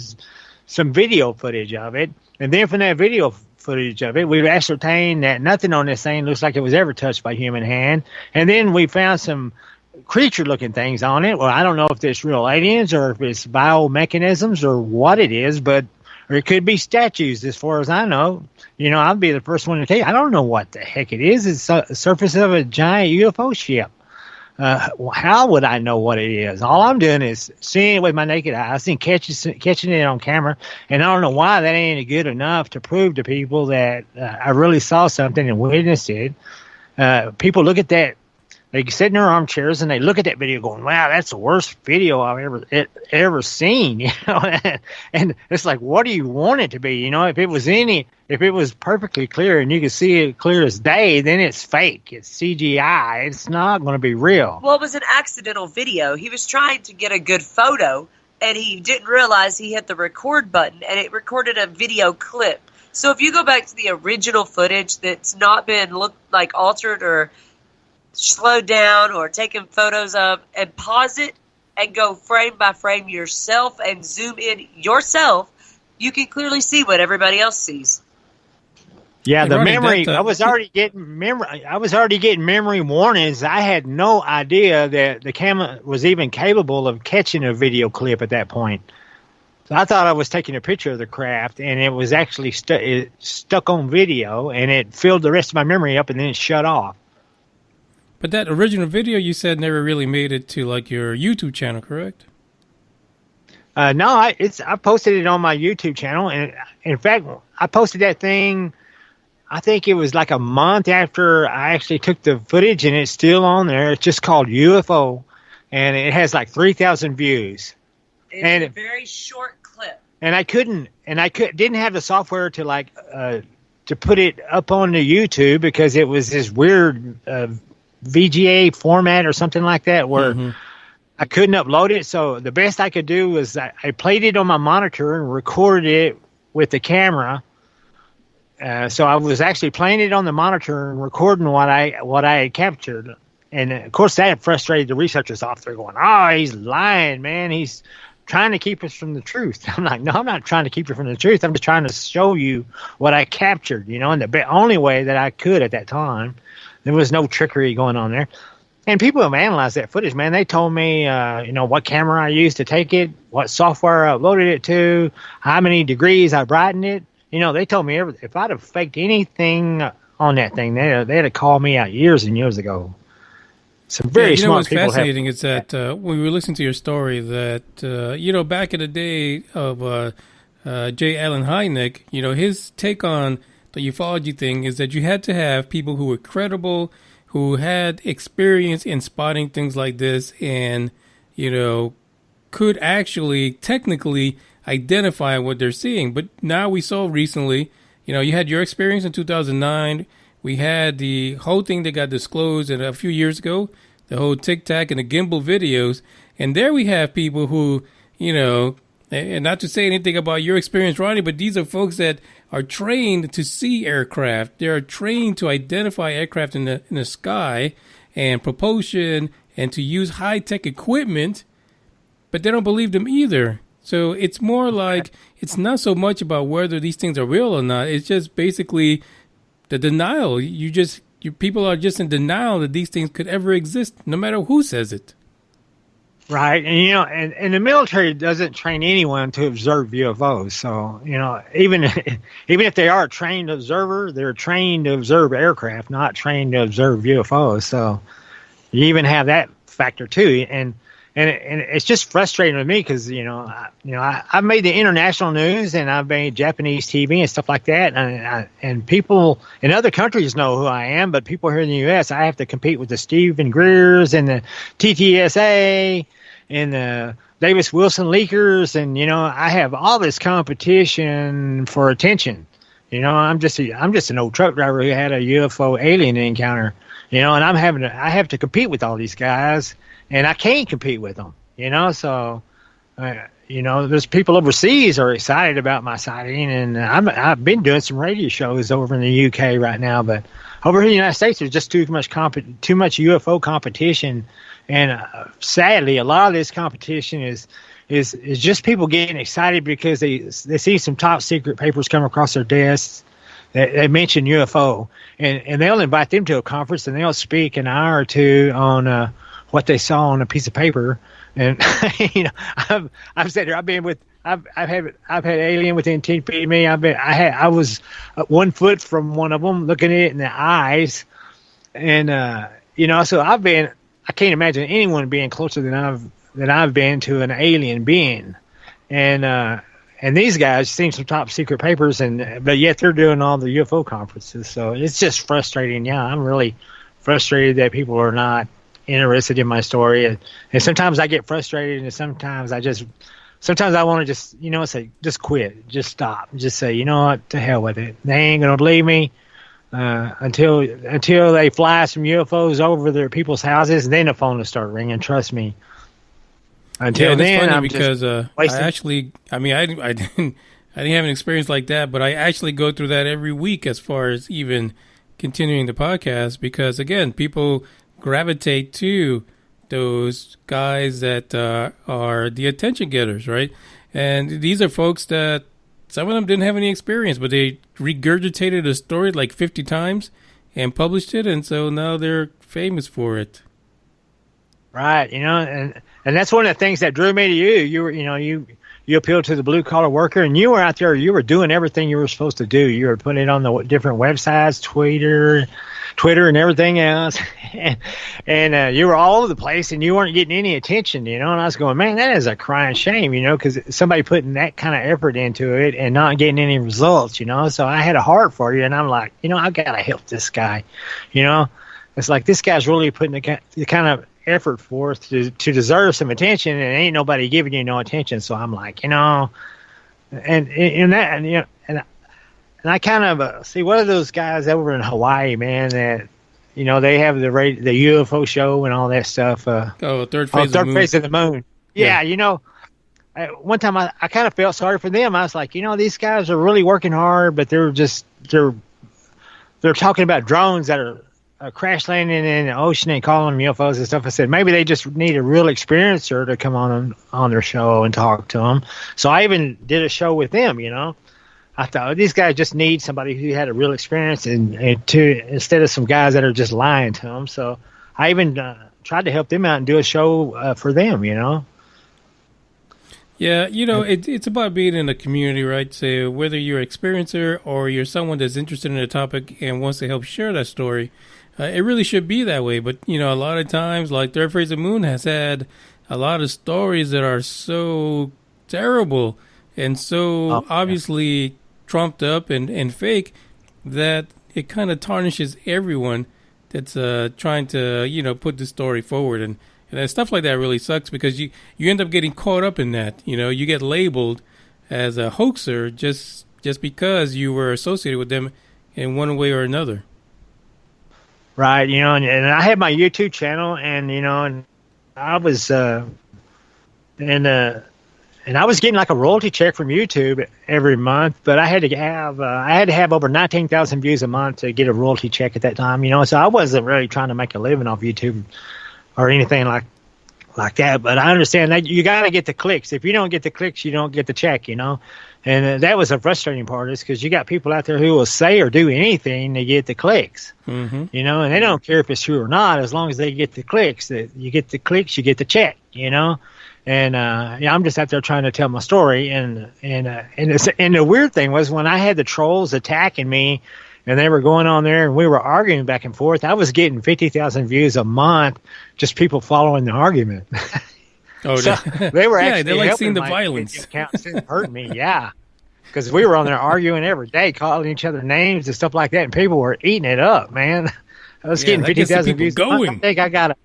some video footage of it. And then from that video footage of it, we've ascertained that nothing on this thing looks like it was ever touched by human hand. And then we found some creature-looking things on it. Well, I don't know if it's real aliens or if it's biomechanisms or what it is, or it could be statues as far as I know. I'll be the first one to tell you, I don't know what the heck it is. It's the surface of a giant UFO ship. How would I know what it is? All I'm doing is seeing it with my naked eyes and catching it on camera. And I don't know why that ain't good enough to prove to people that I really saw something and witnessed it. People look at that. They sit in their armchairs and they look at that video going, wow, that's the worst video I've ever seen. And it's like, what do you want it to be? If it was perfectly clear and you could see it clear as day, then it's fake. It's CGI. It's not going to be real. Well, it was an accidental video. He was trying to get a good photo, and he didn't realize he hit the record button, and it recorded a video clip. So if you go back to the original footage that's not been altered or slowed down or taken photos of, and pause it and go frame by frame yourself and zoom in yourself, you can clearly see what everybody else sees. Yeah, Hey, the Ronnie, memory. that, I was already getting memory. I was already getting memory warnings. I had no idea that the camera was even capable of catching a video clip at that point. So I thought I was taking a picture of the craft, and it was actually stuck on video, and it filled the rest of my memory up, and then it shut off. but that original video you said never really made it to like your YouTube channel, correct? No, I posted it on my YouTube channel, and in fact, I posted that thing. I think it was like a month after I actually took the footage, and it's still on there. It's just called UFO, and it has like 3,000 views. It's a very short clip. And didn't have the software to to put it up on the YouTube because it was this weird VGA format or something like that where I couldn't upload it. So the best I could do was I played it on my monitor and recorded it with the camera. So I was actually playing it on the monitor and recording what I had captured. And of course that frustrated the researchers off. They're going, "Oh, he's lying, man. He's trying to keep us from the truth." I'm like, "No, I'm not trying to keep you from the truth. I'm just trying to show you what I captured, in the only way that I could at that time. There was no trickery going on there." And people have analyzed that footage, man. They told me, what camera I used to take it, what software I uploaded it to, how many degrees I brightened it. They told me everything. If I'd have faked anything on that thing, they'd have called me out years and years ago. Some very smart people. What's fascinating is that when we were listening to your story, that back in the day of J. Allen Hynek, his take on the ufology thing is that you had to have people who were credible, who had experience in spotting things like this, and could actually technically identify what they're seeing. But now we saw recently, you had your experience in 2009. We had the whole thing that got disclosed a few years ago, the whole Tic Tac and the gimbal videos. And there we have people who, and not to say anything about your experience, Ronnie, but these are folks that are trained to see aircraft. They are trained to identify aircraft in the sky and propulsion and to use high-tech equipment, but they don't believe them either. So it's more like it's not so much about whether these things are real or not. It's just basically the denial. People are just in denial that these things could ever exist, no matter who says it. Right, and the military doesn't train anyone to observe UFOs. So even if they are a trained observer, they're trained to observe aircraft, not trained to observe UFOs. So you even have that factor too, and it's just frustrating to me because I've made the international news and I've made Japanese TV and stuff like that, and people in other countries know who I am, but people here in the U.S. I have to compete with the Stephen Greers and the TTSA and the Davis Wilson leakers, and I have all this competition for attention. I'm just an old truck driver who had a UFO alien encounter, and I have to compete with all these guys. And I can't compete with them, So, there's people overseas are excited about my sighting, and I've been doing some radio shows over in the UK right now. But over here in the United States, there's just too much UFO competition, and sadly, a lot of this competition is just people getting excited because they see some top secret papers come across their desks. They mention UFO, and they'll invite them to a conference, and they'll speak an hour or two on what they saw on a piece of paper. And I've said there, I've had alien within 10 feet of me. I was 1 foot from one of them, looking at it in the eyes, and so I can't imagine anyone being closer than I've been to an alien being, and these guys seen some top secret papers, but yet they're doing all the UFO conferences. So it's just frustrating. Yeah, I'm really frustrated that people are not interested in my story, and sometimes I get frustrated, and sometimes I want to just say just quit, just stop, just say what, to hell with it. They ain't gonna believe me until they fly some UFOs over their people's houses, and then the phone will start ringing. Trust me. Until then, funny I'm because I didn't have an experience like that, but I actually go through that every week as far as even continuing the podcast, because again, people gravitate to those guys that are the attention getters, right? And these are folks that some of them didn't have any experience, but they regurgitated a story like 50 times and published it, and so now they're famous for it. Right, and that's one of the things that drew me to you. You were, you appealed to the blue collar worker, and you were out there. You were doing everything you were supposed to do. You were putting it on the different websites, Twitter, and everything else, and you were all over the place, and you weren't getting any attention. And I was going, man, that is a crying shame, because somebody putting that kind of effort into it and not getting any results. So I had a heart for you, and I'm like, I gotta help this guy. It's like this guy's really putting the kind of effort forth to deserve some attention, and ain't nobody giving you no attention. So I'm like, and I kind of see one of those guys over in Hawaii, man, that they have the UFO show and all that stuff. Third phase of the moon. Yeah. One time I kind of felt sorry for them. I was like, these guys are really working hard, but they're talking about drones that are crash landing in the ocean and calling them UFOs and stuff. I said, maybe they just need a real experiencer to come on their show and talk to them. So I even did a show with them, I thought these guys just need somebody who had a real experience and to instead of some guys that are just lying to them. So I even tried to help them out and do a show for them, Yeah, it's about being in a community, right? So whether you're an experiencer or you're someone that's interested in a topic and wants to help share that story, it really should be that way. But, a lot of times, like Third Phase of the Moon has had a lot of stories that are so terrible and so obviously trumped up and fake that it kind of tarnishes everyone that's trying to, put the story forward. And stuff like that really sucks because you end up getting caught up in that. You get labeled as a hoaxer just because you were associated with them in one way or another. Right, and I had my YouTube channel, and and I was and I was getting like a royalty check from YouTube every month, but I had to have over 19,000 views a month to get a royalty check at that time. So I wasn't really trying to make a living off YouTube or anything like that. But I understand that you got to get the clicks. If you don't get the clicks, you don't get the check, And that was a frustrating part, is because you got people out there who will say or do anything to get the clicks, and they don't care if it's true or not, as long as they get the clicks. You get the clicks, you get the check, And I'm just out there trying to tell my story. And the weird thing was when I had the trolls attacking me, and they were going on there and we were arguing back and forth, I was getting 50,000 views a month, just people following the argument. Oh, so they were actually they like seeing the violence. Hurt me, yeah. Because we were on there arguing every day, calling each other names and stuff like that, and people were eating it up, man. I was getting 50,000 views. I think I got a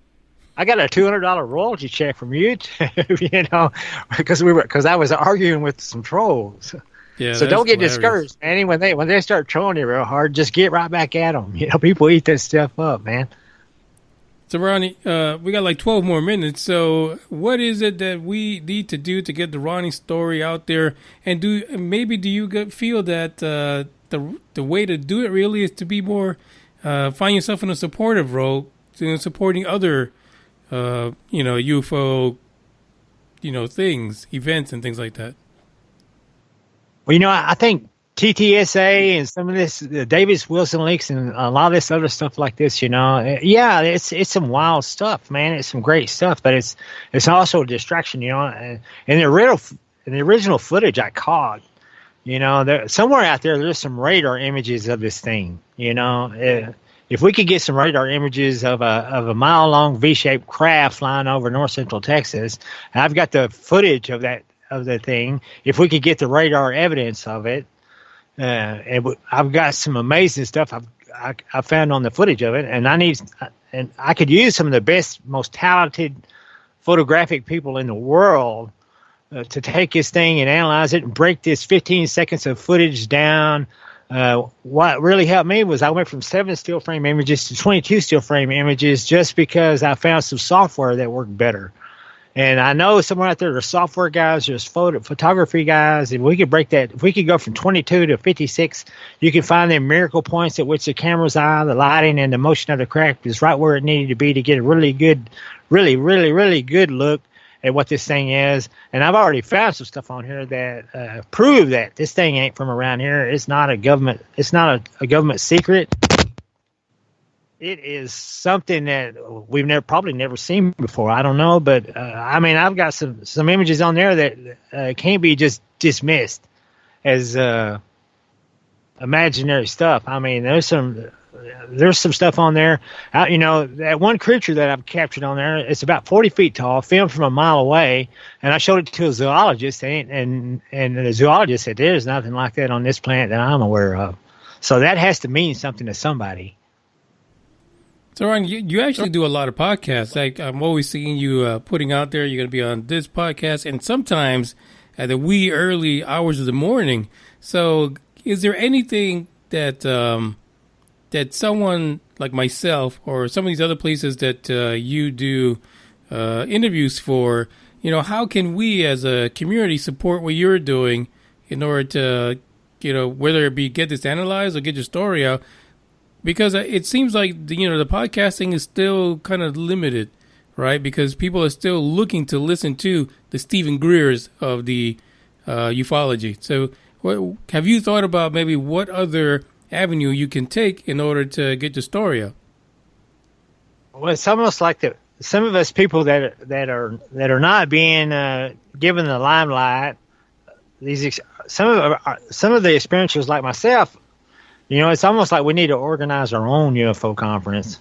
$200 royalty check from YouTube, because I was arguing with some trolls. Yeah, so don't get discouraged, Manny. When they start trolling you real hard, just get right back at them. People eat this stuff up, man. So, Ronnie, we got like 12 more minutes. So what is it that we need to do to get the Ronnie story out there? And do you feel that the way to do it really is to be more, find yourself in a supportive role, supporting other, UFO, things, events and things like that? Well, I think TTSA and some of this, Davis Wilson leaks and a lot of this other stuff like this, it's some wild stuff, man. It's some great stuff, but it's also a distraction, And the original footage I caught, somewhere out there's some radar images of this thing, If we could get some radar images of a mile-long V-shaped craft flying over north central Texas, I've got the footage of the thing. If we could get the radar evidence of it, and I've got some amazing stuff I found on the footage of it, and I could use some of the best, most talented photographic people in the world to take this thing and analyze it and break this 15 seconds of footage down. What really helped me was I went from 7 still frame images to 22 still frame images just because I found some software that worked better. And I know somewhere out there, there's software guys, there's photography guys, and we could break that. If we could go from 22 to 56, you can find them miracle points at which the camera's eye, the lighting, and the motion of the craft is right where it needed to be to get a really good, really, really, really good look at what this thing is. And I've already found some stuff on here that prove that this thing ain't from around here. It's not a government. It's not a government secret. It is something that we've probably never seen before. I don't know, but I mean, I've got some images on there that can't be just dismissed as imaginary stuff. I mean, there's some stuff on there. That one creature that I've captured on there, it's about 40 feet tall, filmed from a mile away, and I showed it to a zoologist, and the zoologist said there's nothing like that on this planet that I'm aware of. So that has to mean something to somebody. So, Ron, you actually do a lot of podcasts. Like, I'm always seeing you putting out there, you're going to be on this podcast, and sometimes at the wee early hours of the morning. So is there anything that that someone like myself or some of these other places that you do interviews for, how can we as a community support what you're doing in order to, whether it be get this analyzed or get your story out? Because it seems like, the podcasting is still kind of limited, right? Because people are still looking to listen to the Stephen Greers of the ufology. So have you thought about maybe what other avenue you can take in order to get your story out? Well, it's almost like some of us people that are not being given the limelight. Some of the experiencers like myself, it's almost like we need to organize our own UFO conference,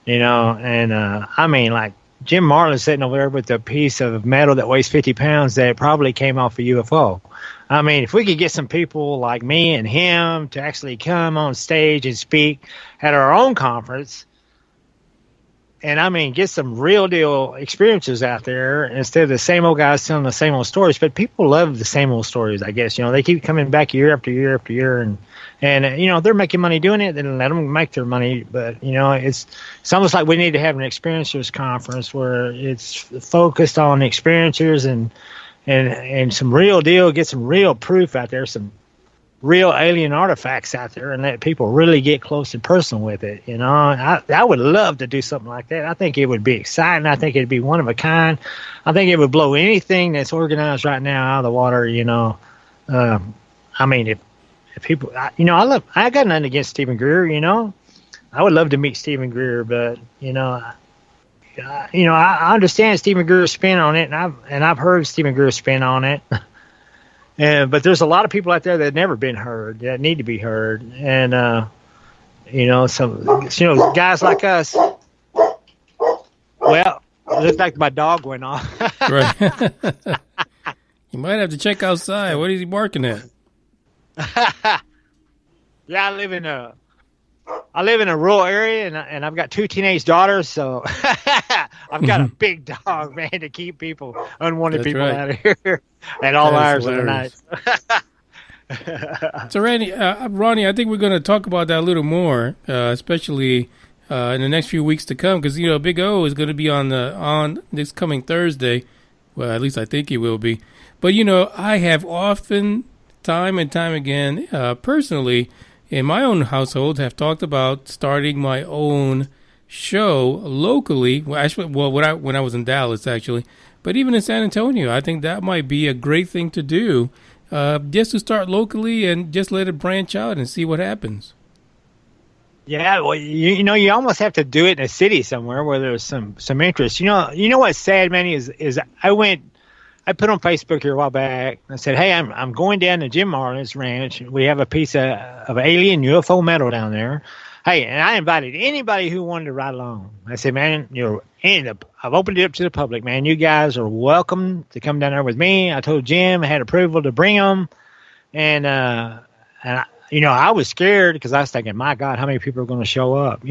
and I mean, like Jim Marlin's sitting over there with a piece of metal that weighs 50 pounds that probably came off a UFO. I mean, if we could get some people like me and him to actually come on stage and speak at our own conference, and I mean, get some real deal experiences out there instead of the same old guys telling the same old stories. But people love the same old stories, I guess. They keep coming back year after year after year, and they're making money doing it. Then let them make their money. But it's almost like we need to have an experiencers conference where it's focused on experiencers and some real deal, get some real proof out there, some real alien artifacts out there, and let people really get close and personal with it. I would love to do something like that. I think it would be exciting. I think it'd be one of a kind. I think it would blow anything that's organized right now out of the water. I mean, if people, I got nothing against Stephen Greer. I would love to meet Stephen Greer, but I understand Stephen Greer's spin on it, and I've heard Stephen Greer's spin on it. But there's a lot of people out there that have never been heard, that need to be heard, and some guys like us. Well, it looks like my dog went off. Right. You might have to check outside. What is he barking at? Yeah, I live in a rural area, and I've got 2 teenage daughters, so I've got a big dog, man, to keep unwanted people out of here at all hours of the night. So, Ronnie, I think we're going to talk about that a little more, especially in the next few weeks to come, because Big O is going to be on this coming Thursday. Well, at least I think he will be. But I have often, time and time again, personally, in my own household, have talked about starting my own show locally. Well, actually, when I was in Dallas, actually, but even in San Antonio, I think that might be a great thing to do, just to start locally and just let it branch out and see what happens. Yeah, well, you almost have to do it in a city somewhere where there's some interest. You know what's sad, Manny, is I put on Facebook here a while back. I said, hey, I'm going down to Jim Marlin's ranch. We have a piece of alien UFO metal down there. Hey, and I invited anybody who wanted to ride along. I said, man, I've opened it up to the public, man. You guys are welcome to come down there with me. I told Jim I had approval to bring them. And I was scared because I was thinking, my God, how many people are going to show up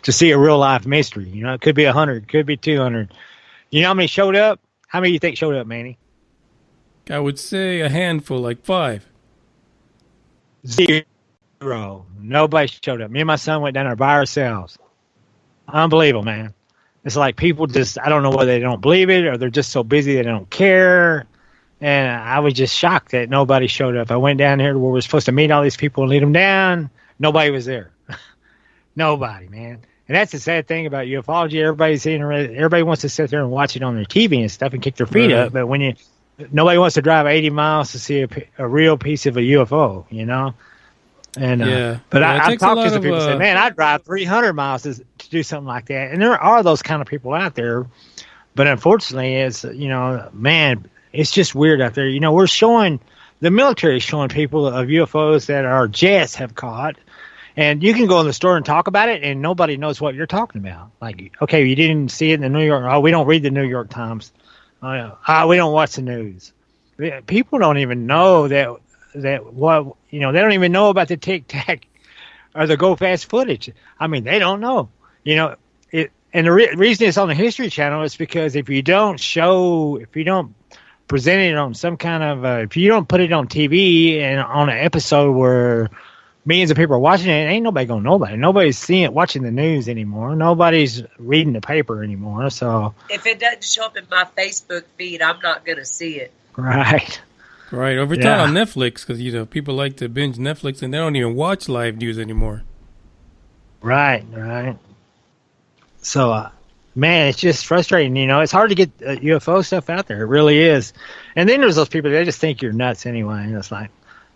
to see a real life mystery? It could be 100, could be 200. You know how many showed up? How many do you think showed up, Manny? I would say a handful, like 5. 0. Nobody showed up. Me and my son went down there by ourselves. Unbelievable, man. It's like people just, I don't know whether they don't believe it or they're just so busy they don't care. And I was just shocked that nobody showed up. I went down here where we're supposed to meet all these people and lead them down. Nobody was there. Nobody, man. And that's the sad thing about ufology. Everybody wants to sit there and watch it on their TV and stuff and kick their feet up. But nobody wants to drive 80 miles to see a real piece of a UFO, you know? And I've talked to some people who say, man, I'd drive 300 miles to do something like that. And there are those kind of people out there. But unfortunately, it's, you know, man, it's just weird out there. You know, the military is showing people of UFOs that our jets have caught. And you can go in the store and talk about it, and nobody knows what you're talking about. Like, okay, you didn't see it in the New York. Oh, we don't read the New York Times. We don't watch the news. People don't even know that what, you know, they don't even know about the Tic Tac or the Go Fast footage. I mean, they don't know. You know, and the reason it's on the History Channel is because if you don't present it on some kind of, if you don't put it on TV and on an episode where millions of people are watching it, ain't nobody gonna know about it. Nobody's watching the news anymore. Nobody's reading the paper anymore. So if it doesn't show up in my Facebook feed, I'm not gonna see it. Right. Over time on Netflix, because, you know, people like to binge Netflix and they don't even watch live news anymore. Right. So, man, it's just frustrating. You know, it's hard to get UFO stuff out there. It really is. And then there's those people, they just think you're nuts anyway. And it's like,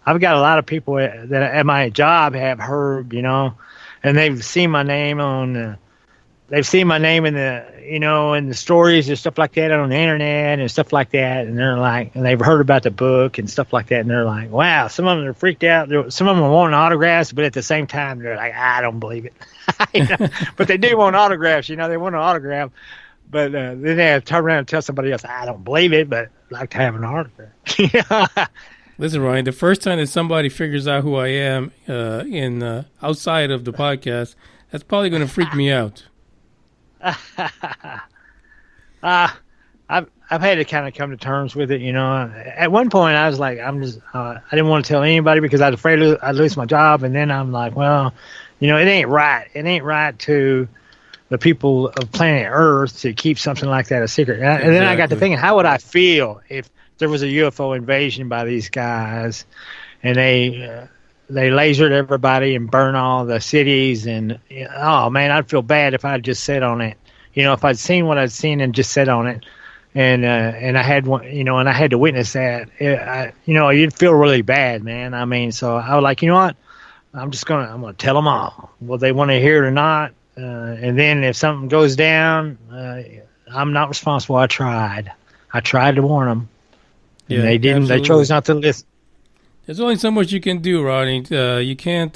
I've got a lot of people that at my job have heard, you know, and they've seen my name in the, you know, in the stories and stuff like that on the internet and stuff like that. And they're like, and they've heard about the book and stuff like that. And they're like, wow, some of them are freaked out. Some of them are wanting autographs, but at the same time, they're like, I don't believe it. You know? But they do want autographs, you know, they want an autograph. But then they have to turn around and tell somebody else, I don't believe it, but I'd like to have an autograph. You know? Listen, Ryan, the first time that somebody figures out who I am outside of the podcast, that's probably going to freak me out. I've had to kind of come to terms with it, you know. At one point, I was like, I didn't want to tell anybody because I was afraid I'd lose my job. And then I'm like, well, you know, it ain't right. It ain't right to the people of planet Earth to keep something like that a secret. And then I got to thinking, how would I feel if there was a UFO invasion by these guys and they lasered everybody and burned all the cities? And, oh, man, I'd feel bad if I'd just sat on it. You know, if I'd seen what I'd seen and just sat on it. And I had one, you know, and I had to witness that. You know, you'd feel really bad, man. I mean, so I was like, you know what? I'm going to tell them all. Well, they want to hear it or not. And then if something goes down, I'm not responsible. I tried to warn them. And they didn't. Absolutely. They chose not to listen. There's only so much you can do, Rodney. You can't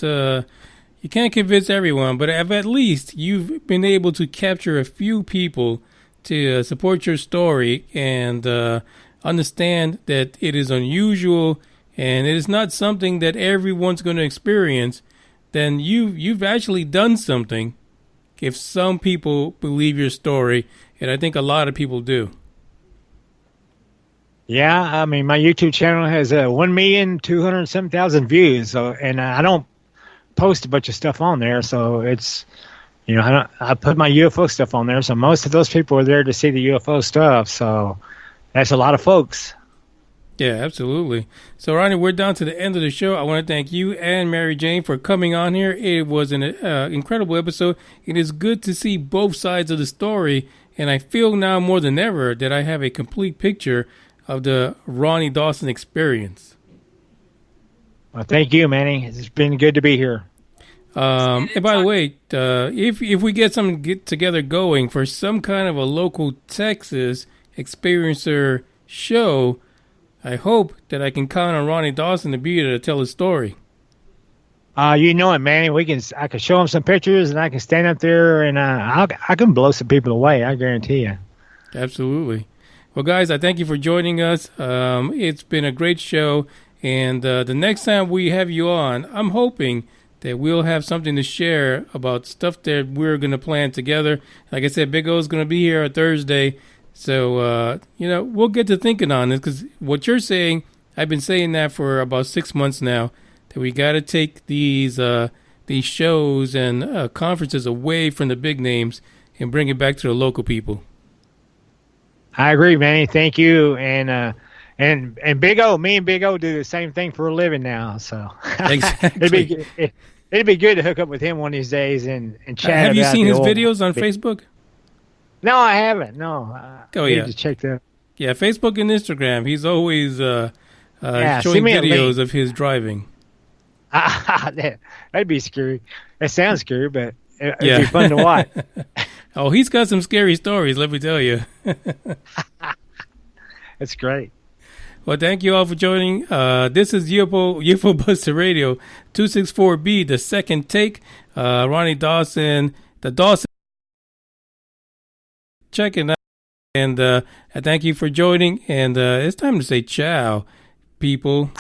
convince everyone, but at least you've been able to capture a few people to support your story and understand that it is unusual and it is not something that everyone's going to experience. Then you've actually done something. If some people believe your story, and I think a lot of people do. Yeah, I mean, my YouTube channel has 1,207,000 views, so, and I don't post a bunch of stuff on there, so it's, you know, I put my UFO stuff on there, so most of those people are there to see the UFO stuff, so that's a lot of folks. Yeah, absolutely. So, Ronnie, we're down to the end of the show. I want to thank you and Mary Jane for coming on here. It was an incredible episode. It is good to see both sides of the story, and I feel now more than ever that I have a complete picture of the Ronnie Dawson experience. Well, thank you, Manny. It's been good to be here. And by the way, if we get something together going for some kind of a local Texas experiencer show, I hope that I can count on Ronnie Dawson to be there to tell his story. You know it, Manny. I can show him some pictures, and I can stand up there, and I can blow some people away. I guarantee you. Absolutely. Well, guys, I thank you for joining us. It's been a great show, and the next time we have you on, I'm hoping that we'll have something to share about stuff that we're going to plan together. Like I said, Big O's going to be here on Thursday. So, you know, we'll get to thinking on this because what you're saying, I've been saying that for about 6 months now, that we got to take these shows and conferences away from the big names and bring it back to the local people. I agree, Manny. Thank you. And Big O, me and Big O do the same thing for a living now. So exactly. It'd be good to hook up with him one of these days and chat. Have you about seen the his old- videos on Facebook? No, I haven't. No. Oh, I need yeah. to check that. Yeah, Facebook and Instagram. He's always send showing me a videos link. of his driving. That'd be scary. That sounds scary, but it'd Yeah. be fun to watch. Oh, he's got some scary stories, let me tell you. That's great. Well, thank you all for joining. This is UFO Buster Radio 264B, the second take. Ronnie Dawson, the Dawson. Checking out. And I thank you for joining. And it's time to say ciao, people.